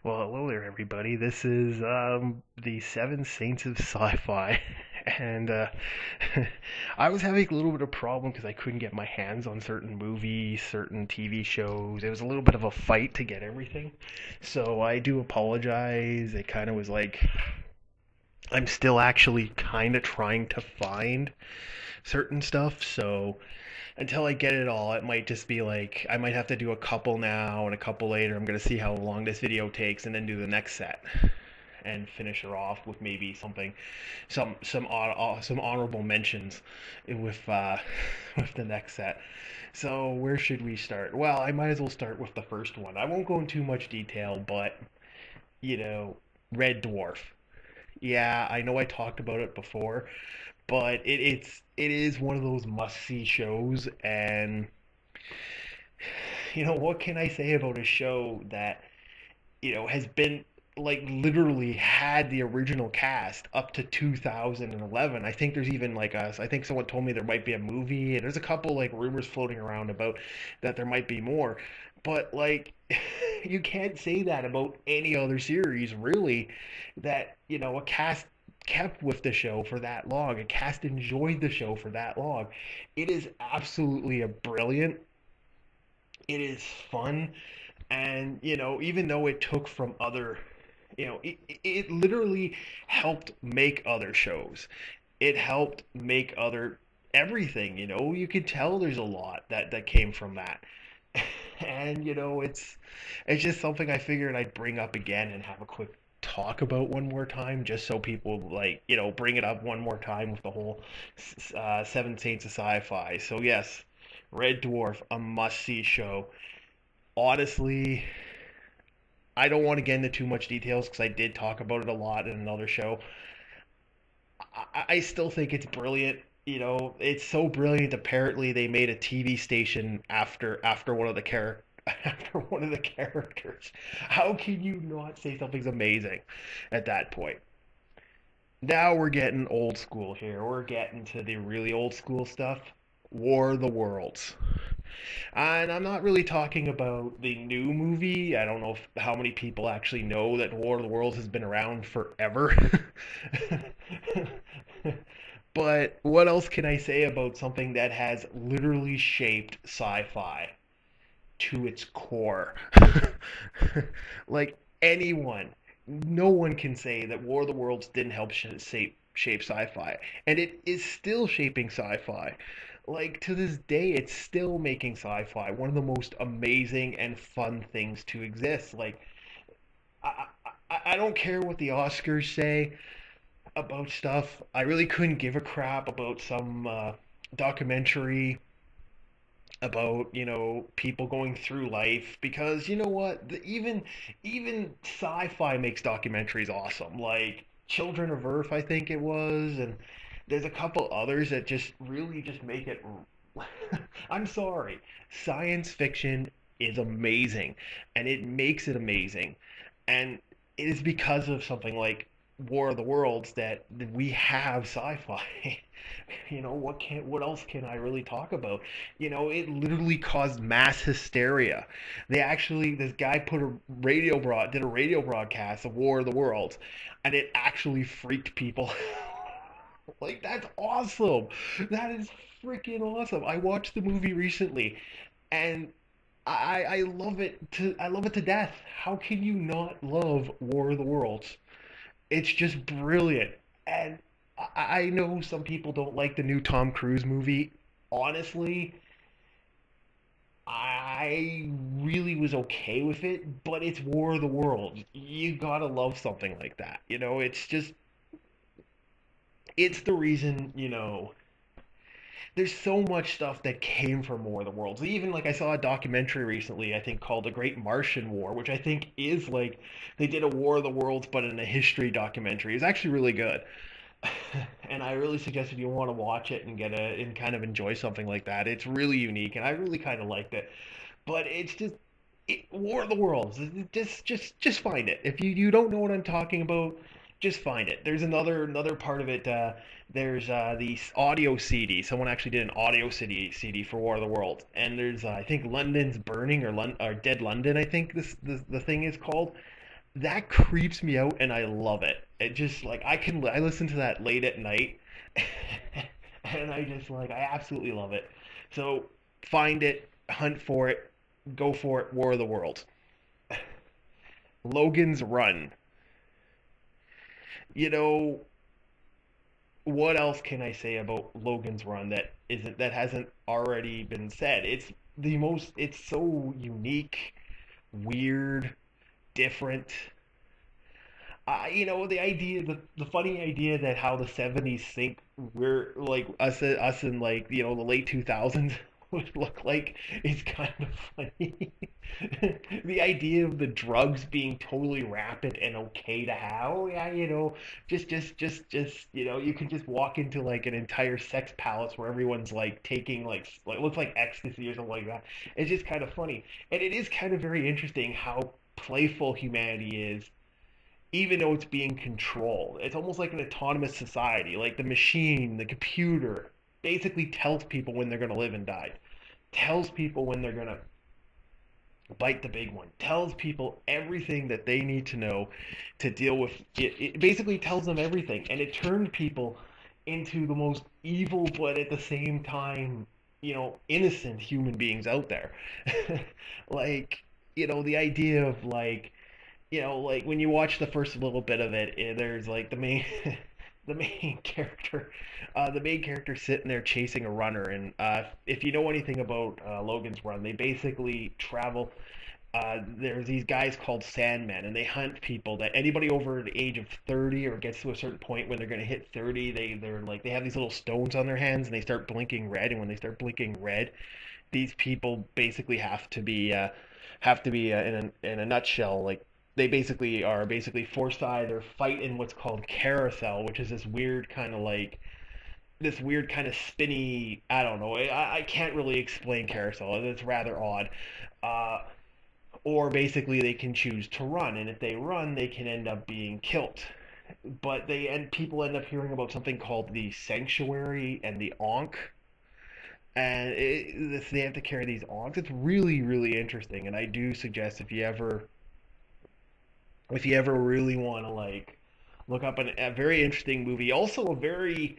Well, hello there, everybody. This is the Seven Saints of Sci Fi. And I was having a little bit of problem because I couldn't get my hands on certain movies, certain TV shows. It was a little bit of a fight to get everything. So I do apologize. It kind of was like I'm still actually kind of trying to find certain stuff. So until I get it all, it might just be like I might have to do a couple now and a couple later. I'm gonna see how long this video takes and then do the next set and finish her off with maybe something, some honorable mentions with with the next set. So where should we start? Well, I might as well start with the first one. I won't go into too much detail, but you know, Red Dwarf. Yeah, I know I talked about it before, but it is one of those must see shows. And what can I say about a show that has been like literally had the original cast up to 2011. I think there's even like us. I think someone told me there might be a movie, and there's a couple like rumors floating around about that there might be more. But like, you can't say that about any other series, really. That a cast kept with the show for that long. A cast enjoyed the show for that long. It is absolutely a brilliant. It is fun, and even though it took from other, it literally helped make other shows. It helped make other everything. You could tell there's a lot that came from that. And it's just something I figured I'd bring up again and have a quick talk about one more time, just so people like bring it up one more time with the whole Seven Saints of Sci-Fi. So yes, Red Dwarf, a must-see show. Honestly, I don't want to get into too much details because I did talk about it a lot in another show. I still think it's brilliant. It's so brilliant. Apparently, they made a TV station after one of the after one of the characters. How can you not say something's amazing at that point? Now we're getting old school here. We're getting to the really old school stuff. War of the Worlds. And I'm not really talking about the new movie. I don't know how many people actually know that War of the Worlds has been around forever. But what else can I say about something that has literally shaped sci-fi to its core? Like anyone, no one can say that War of the Worlds didn't help shape sci-fi, and it is still shaping sci-fi. Like to this day, it's still making sci-fi one of the most amazing and fun things to exist. Like I don't care what the Oscars say about stuff. I really couldn't give a crap about some documentary about people going through life, because you know what, even sci-fi makes documentaries awesome, like Children of Earth, I think it was, and there's a couple others that just really just make it. I'm sorry, science fiction is amazing, and it makes it amazing, and it is because of something like War of the Worlds that we have sci-fi. What else can I really talk about? It literally caused mass hysteria. This guy did a radio broadcast of War of the Worlds, and it actually freaked people. Like, that's awesome. That is freaking awesome. I watched the movie recently, and I love it to death. How can you not love War of the Worlds? It's just brilliant. And I know some people don't like the new Tom Cruise movie. Honestly, I really was okay with it, but it's War of the Worlds. You gotta love something like that. It's the reason, there's so much stuff that came from War of the Worlds. Even like I saw a documentary recently, I think called The Great Martian War, which I think is like they did a War of the Worlds but in a history documentary. It's actually really good. And I really suggest if you want to watch it and kind of enjoy something like that. It's really unique, and I really kind of liked it. But it's just War of the Worlds. Just find it. If you don't know what I'm talking about, just find it. There's another part of it. There's the audio CD. Someone actually did an audio CD for War of the Worlds, and there's I think London's Burning or Dead London. I think the thing is called. that creeps me out and I love it. It just like I listen to that late at night and I just like I absolutely love it. So find it, hunt for it, go for it, War of the Worlds. Logan's Run. You know, what else can I say about Logan's Run that hasn't already been said? It's so unique, weird, different. The idea, the funny idea that how the '70s think we're like us in like the late 2000s would look like is kind of funny. The idea of the drugs being totally rampant and okay to have. Oh yeah, you can just walk into like an entire sex palace where everyone's like taking like looks like ecstasy or something like that. It's just kind of funny, and it is kind of very interesting how playful humanity is even though it's being controlled. It's almost like an autonomous society. Like the machine, the computer, basically tells people when they're going to live and die, tells people when they're going to bite the big one, tells people everything that they need to know to deal with it. It basically tells them everything, and it turned people into the most evil, but at the same time, innocent human beings out there. Like, the idea of like when you watch the first little bit of it, there's like the main the main character sitting there chasing a runner, and if you know anything about Logan's Run, they basically travel. There's these guys called Sandmen, and they hunt people that anybody over the age of 30 or gets to a certain point when they're going to hit 30, they have these little stones on their hands and they start blinking red, and when they start blinking red, these people basically have to be in a nutshell like they basically are forced to either fight in what's called carousel, which is this weird kind of spinny. I don't know. I can't really explain carousel. It's rather odd. Uh, or basically they can choose to run, and if they run, they can end up being killed. But people end up hearing about something called the sanctuary and the Ankh, and they have to carry these Ankhs. It's really really interesting, and I do suggest if you ever really want to like look up a very interesting movie, also a very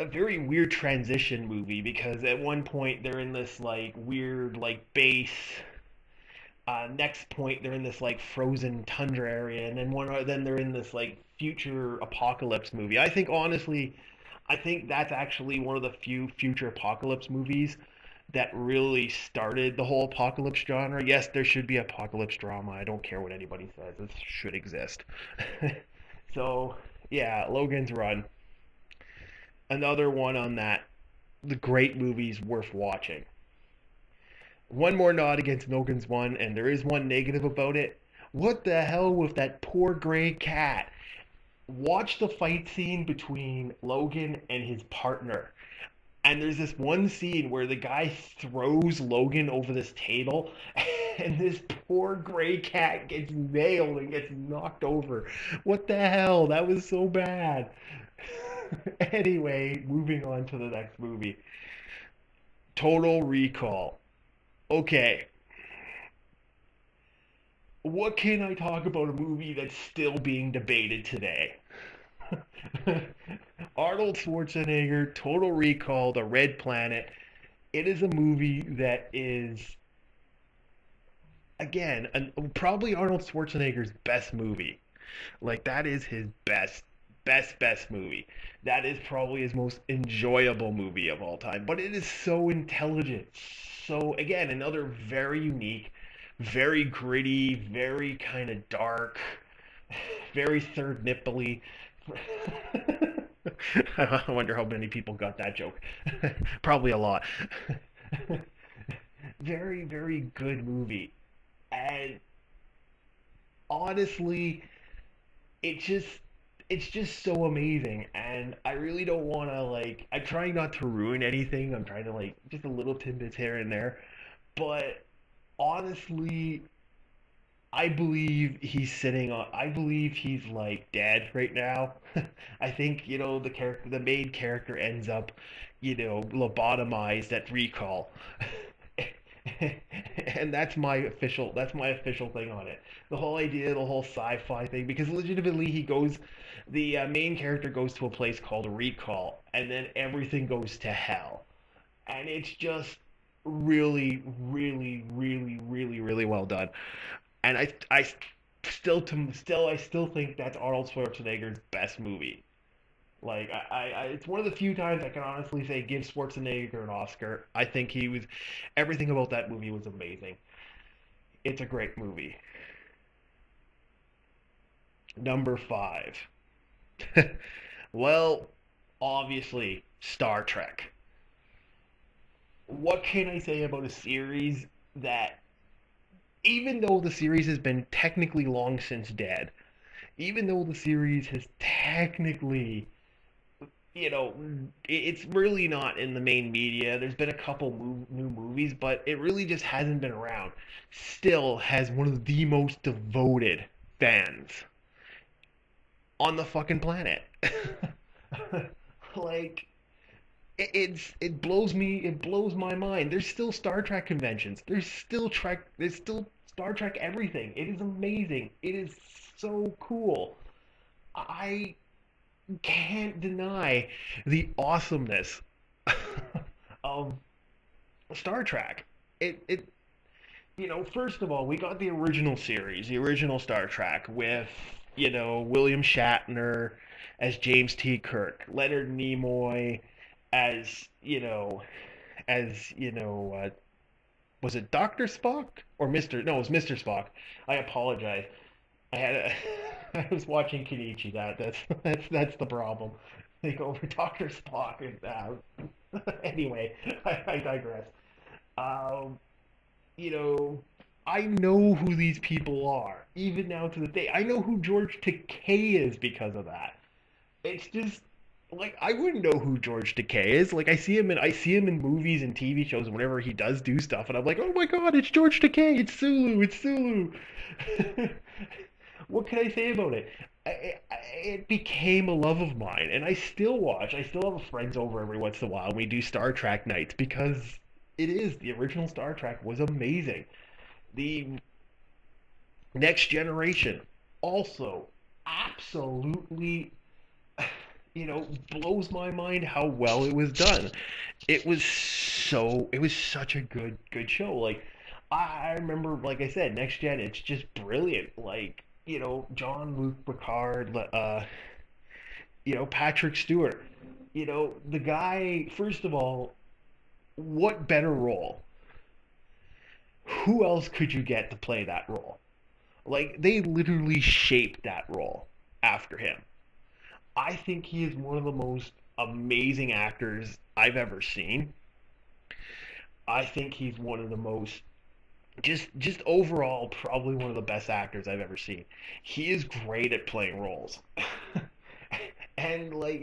weird transition movie because at one point they're in this like weird like base. Next point they're in this like frozen tundra area, and then they're in this like future apocalypse movie. I think honestly, I think that's actually one of the few future apocalypse movies that really started the whole apocalypse genre. Yes, there should be apocalypse drama. I don't care what anybody says. It should exist. So, yeah, Logan's Run. Another one on that. The great movies worth watching. One more nod against Logan's Run, and there is one negative about it. What the hell with that poor gray cat? Watch the fight scene between Logan and his partner. And there's this one scene where the guy throws Logan over this table, and this poor gray cat gets nailed and gets knocked over. What the hell? That was so bad. Anyway, moving on to the next movie. Total Recall. Okay, what can I talk about a movie that's still being debated today? Arnold Schwarzenegger, Total Recall, The Red Planet. It is a movie that is, again, probably Arnold Schwarzenegger's best movie. Like, that is his best movie. That is probably his most enjoyable movie of all time. But it is so intelligent. So, again, another very unique, very gritty, very kind of dark, very third nipply. I wonder how many people got that joke. Probably a lot. Very, very good movie. And honestly, it just it's just so amazing, and I really don't want to like I'm trying not to ruin anything. I'm trying to like just a little tidbits here and there, but honestly, I believe he's like dead right now. I think, the main character ends up, lobotomized at recall. And that's my official thing on it. The whole idea, the whole sci-fi thing, because legitimately the main character goes to a place called Recall, and then everything goes to hell, and it's just really, really, really, really, really well done. And I still think that's Arnold Schwarzenegger's best movie. Like it's one of the few times I can honestly say give Schwarzenegger an Oscar. I think everything about that movie was amazing. It's a great movie. Number five. Well, obviously, Star Trek. What can I say about a series that, even though the series has been technically long since dead, even though the series has technically, it's really not in the main media. There's been a couple new movies, but it really just hasn't been around. Still has one of the most devoted fans on the fucking planet. Like it blows my mind. There's still Star Trek conventions. There's still Star Trek everything. It is amazing. It is so cool. I can't deny the awesomeness of Star Trek. It first of all, we got the original series, the original Star Trek with, William Shatner as James T. Kirk, Leonard Nimoy as, was it Dr. Spock or Mr. No, it was Mr. Spock. I apologize. I had a, I was watching Kenichi. That's the problem. They go over Doctor Spock anyway, I digress. Um, you know, I know who these people are even now to this day. I know who George Takei is because of that. It's just like I wouldn't know who George Takei is. Like I see him in movies and TV shows whenever he does do stuff, and I'm like, oh my god, it's George Takei. It's Sulu. It's Sulu. What can I say about it? It became a love of mine, and I still watch. I still have friends over every once in a while. We do Star Trek nights because the original Star Trek was amazing. The Next Generation also absolutely, blows my mind how well it was done. It was such a good show. Like I remember, like I said, Next Gen, it's just brilliant. Like, John Luke Picard, Patrick Stewart. The guy, first of all, what better role? Who else could you get to play that role? Like, they literally shaped that role after him. I think he is one of the most amazing actors I've ever seen. I think he's one of the most, just overall, probably one of the best actors I've ever seen. He is great at playing roles. And like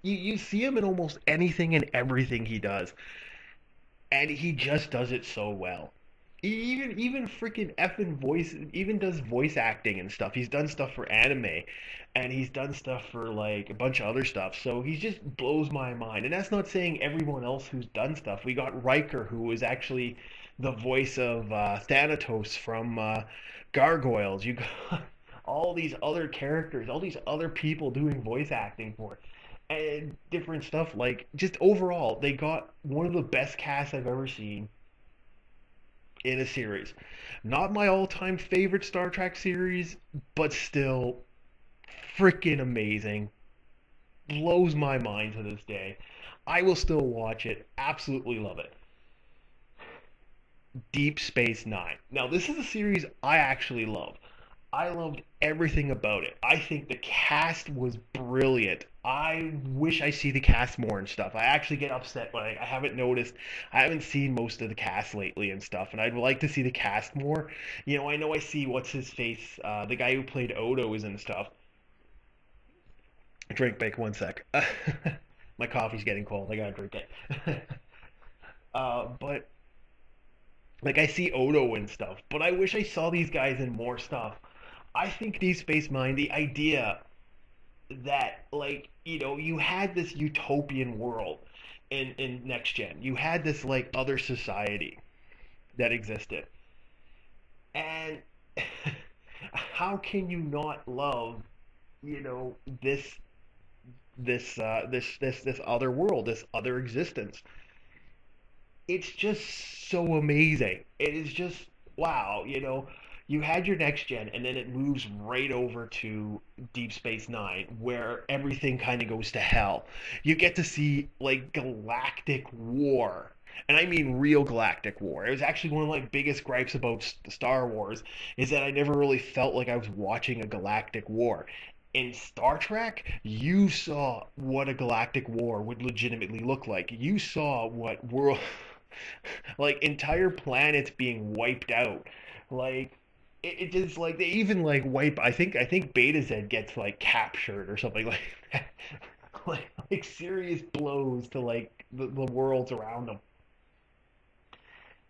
you see him in almost anything and everything he does, and he just does it so well. Even freaking effing voice, even does voice acting and stuff. He's done stuff for anime, and he's done stuff for like a bunch of other stuff. So he just blows my mind. And that's not saying everyone else who's done stuff. We got Riker, who was actually the voice of Thanatos from Gargoyles. You got all these other characters, all these other people doing voice acting for it, and different stuff. Like, just overall, they got one of the best casts I've ever seen in a series. Not my all-time favorite Star Trek series, but still freaking amazing. Blows my mind to this day. I will still watch it. Absolutely love it. Deep Space Nine. Now, this is a series I actually love. I loved everything about it. I think the cast was brilliant. I wish I see the cast more and stuff. I actually get upset when I haven't noticed. I haven't seen most of the cast lately and stuff, and I'd like to see the cast more. I know I see what's his face, the guy who played Odo is in stuff. Drink break 1 sec. My coffee's getting cold. I gotta drink it. But like I see Odo and stuff, but I wish I saw these guys in more stuff. I think Deep Space Nine, the idea that, like, you had this utopian world in Next Gen. You had this like other society. that existed. And how can you not love, you know, this other world, this other existence? It's just so amazing. It is just wow, you know. You had your next gen, and then it moves right over to Deep Space Nine, where everything kind of goes to hell. You get to see like galactic war, and I mean real galactic war. It was actually one of my biggest gripes about Star Wars is that I never really felt like I was watching a galactic war. In Star Trek, you saw what a galactic war would legitimately look like. You saw what world like entire planets being wiped out. Like it just like they even like wipe. I think Beta Z gets like captured or something like that. like serious blows to like the worlds around them.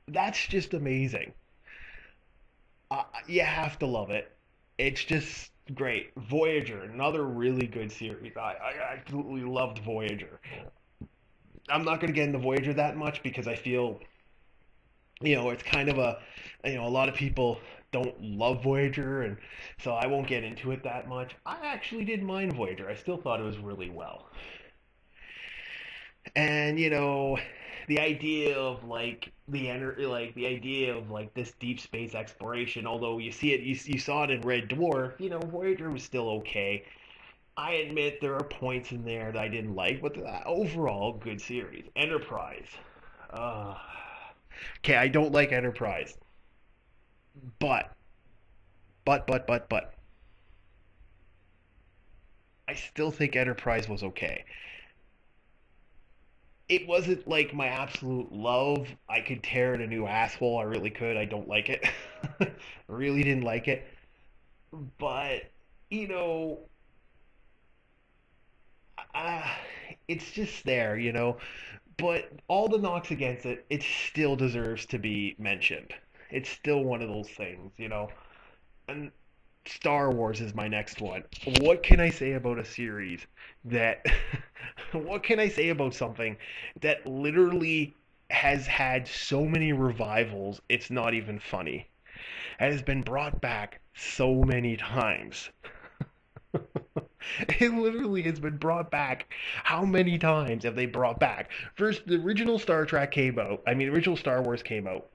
That's just amazing. You have to love it. It's just great. Voyager, another really good series. I absolutely loved Voyager. I'm not going to get into Voyager that much because I feel it's kind of a lot of people don't love Voyager, and so I won't get into it that much. I actually didn't mind Voyager. I still thought it was really well. And the idea of the idea of like this deep space exploration, although you saw it in Red Dwarf, Voyager was still okay. I admit there are points in there that I didn't like, but overall good series. Enterprise. Uh, okay, I don't like Enterprise. But, but, I still think Enterprise was okay. It wasn't like my absolute love. I could tear it a new asshole. I really could. I don't like it. I really didn't like it. But, you know, uh, it's just there. But all the knocks against it, it still deserves to be mentioned. It's still one of those things. And Star Wars is my next one. What can I say about a series that what can I say about something that literally has had so many revivals, it's not even funny. It has been brought back so many times. It literally has been brought back. How many times have they brought back? First, the original Star Trek came out. I mean, original Star Wars came out.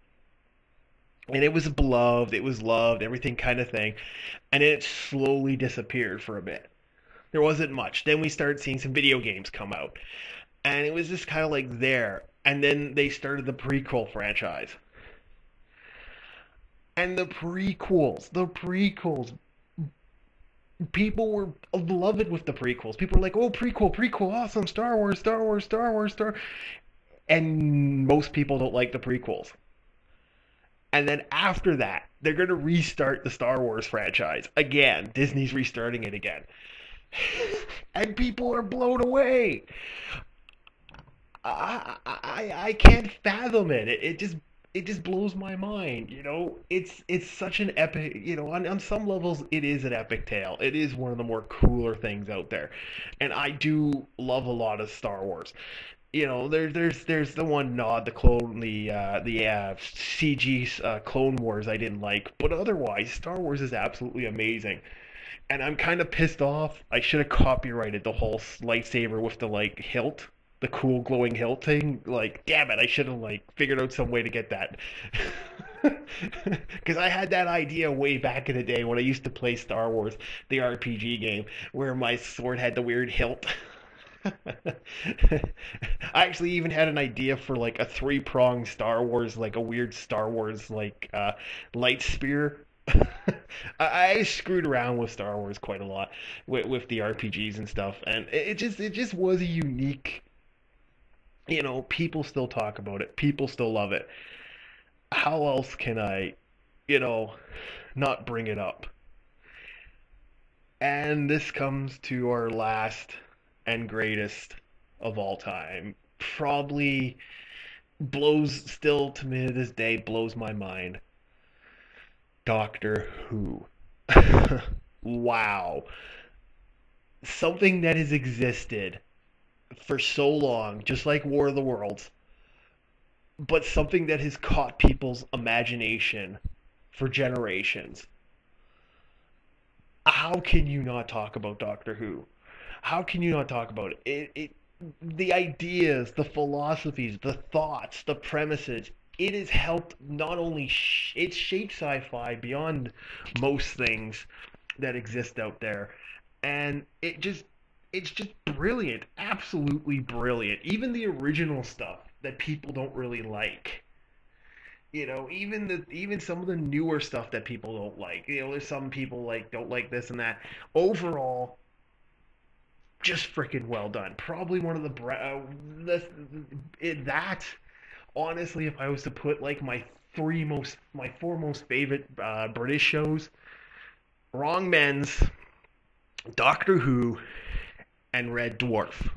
And it was beloved, it was loved, everything kind of thing. And it slowly disappeared for a bit. There wasn't much. Then we started seeing some video games come out. And it was just kind of like there. And then they started the prequel franchise. And the prequels, people were beloved with the prequels. People were like, oh, prequel, awesome, Star Wars, Star Wars, Star Wars, Star. And most people don't like the prequels. And then after that, they're going to restart the Star Wars franchise again. Disney's restarting it again. And people are blown away. I can't fathom it. It just blows my mind. It's such an epic. On some levels, it is an epic tale. It is one of the more cooler things out there, and I do love a lot of Star Wars. There's the one nod, the CG Clone Wars I didn't like, but otherwise Star Wars is absolutely amazing. And I'm kind of pissed off. I should have copyrighted the whole lightsaber with the like hilt, the cool glowing hilt thing. Like, damn it, I should have like figured out some way to get that. Because I had that idea way back in the day when I used to play Star Wars, the RPG game, where my sword had the weird hilt. I actually even had an idea for like a three-pronged Star Wars, like a weird Star Wars like light spear. I screwed around with Star Wars quite a lot with the RPGs and stuff, and it just was a unique. People still talk about it. People still love it. How else can I, you know, not bring it up? And this comes to our last and greatest of all time. Probably still to me to this day, blows my mind. Doctor Who. Wow. Something that has existed for so long, just like War of the Worlds, but something that has caught people's imagination for generations. How can you not talk about Doctor Who? How can you not talk about it? The ideas, the philosophies, the thoughts, the premises. It has helped not only it's shaped sci-fi beyond most things that exist out there, and it's just brilliant, absolutely brilliant. Even the original stuff that people don't really like, even some of the newer stuff that people don't like. There's some people like don't like this and that. Overall, just freaking well done. Probably one of that. Honestly, if I was to put like my four most favorite British shows, Wrong Men's, Doctor Who, and Red Dwarf,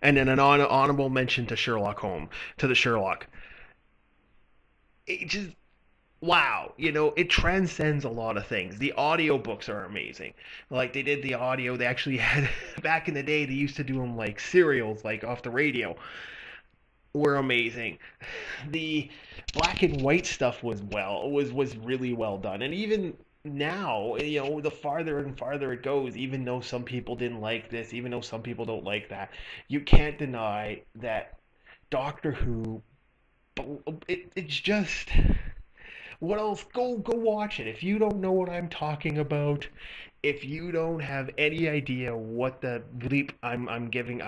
and then an honorable mention to Sherlock Holmes, to the Sherlock. It just wow, it transcends a lot of things. The audiobooks are amazing. Like they did the audio, they actually had back in the day they used to do them like serials like off the radio. Were amazing. The black and white stuff was really well done. And even now, the farther and farther it goes, even though some people didn't like this, even though some people don't like that, you can't deny that Doctor Who it's just what else? Go watch it. If you don't know what I'm talking about, if you don't have any idea what the bleep I'm giving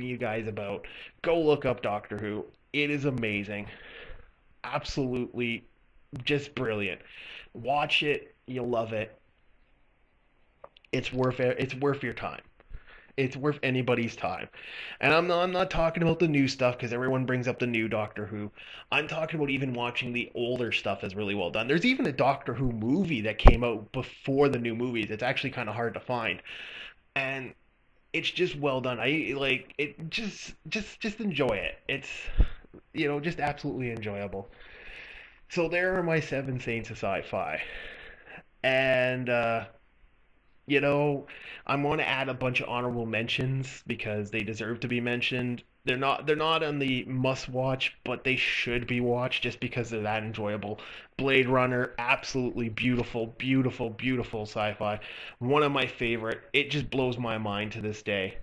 you guys about, go look up Doctor Who. It is amazing. Absolutely just brilliant. Watch it, you'll love it. It's worth your time. It's worth anybody's time. And I'm not talking about the new stuff because everyone brings up the new Doctor Who. I'm talking about even watching the older stuff is really well done. There's even a Doctor Who movie that came out before the new movies. It's actually kind of hard to find. And it's just well done. I like it just enjoy it. It's just absolutely enjoyable. So there are my seven Saints of Sci-Fi. And you know, I'm going to add a bunch of honorable mentions because they deserve to be mentioned. They're not on the must watch, but they should be watched just because they're that enjoyable. Blade Runner, absolutely beautiful, beautiful, beautiful sci-fi. One of my favorite. It just blows my mind to this day.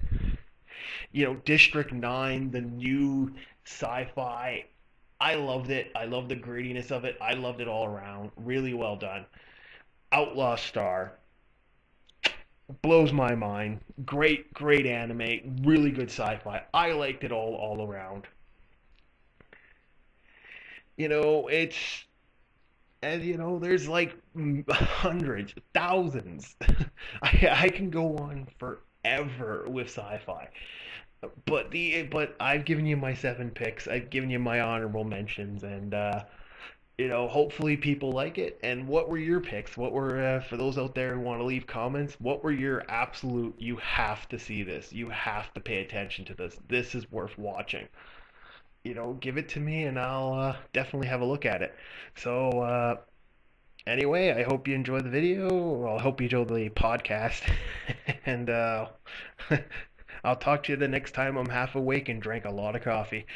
District 9, the new sci-fi. I loved it. I love the grittiness of it. I loved it all around. Really well done. Outlaw Star, blows my mind. Great, great anime. Really good sci-fi. I liked it all around. It's and there's like hundreds, thousands. I can go on forever with sci-fi. But I've given you my seven picks. I've given you my honorable mentions, and hopefully people like it. And what were your picks? What were, for those out there who want to leave comments, what were your absolute, you have to see this, you have to pay attention to this is worth watching? Give it to me and I'll definitely have a look at it. So, anyway, I hope you enjoy the video. Well, I hope you enjoy the podcast. And I'll talk to you the next time I'm half awake and drank a lot of coffee.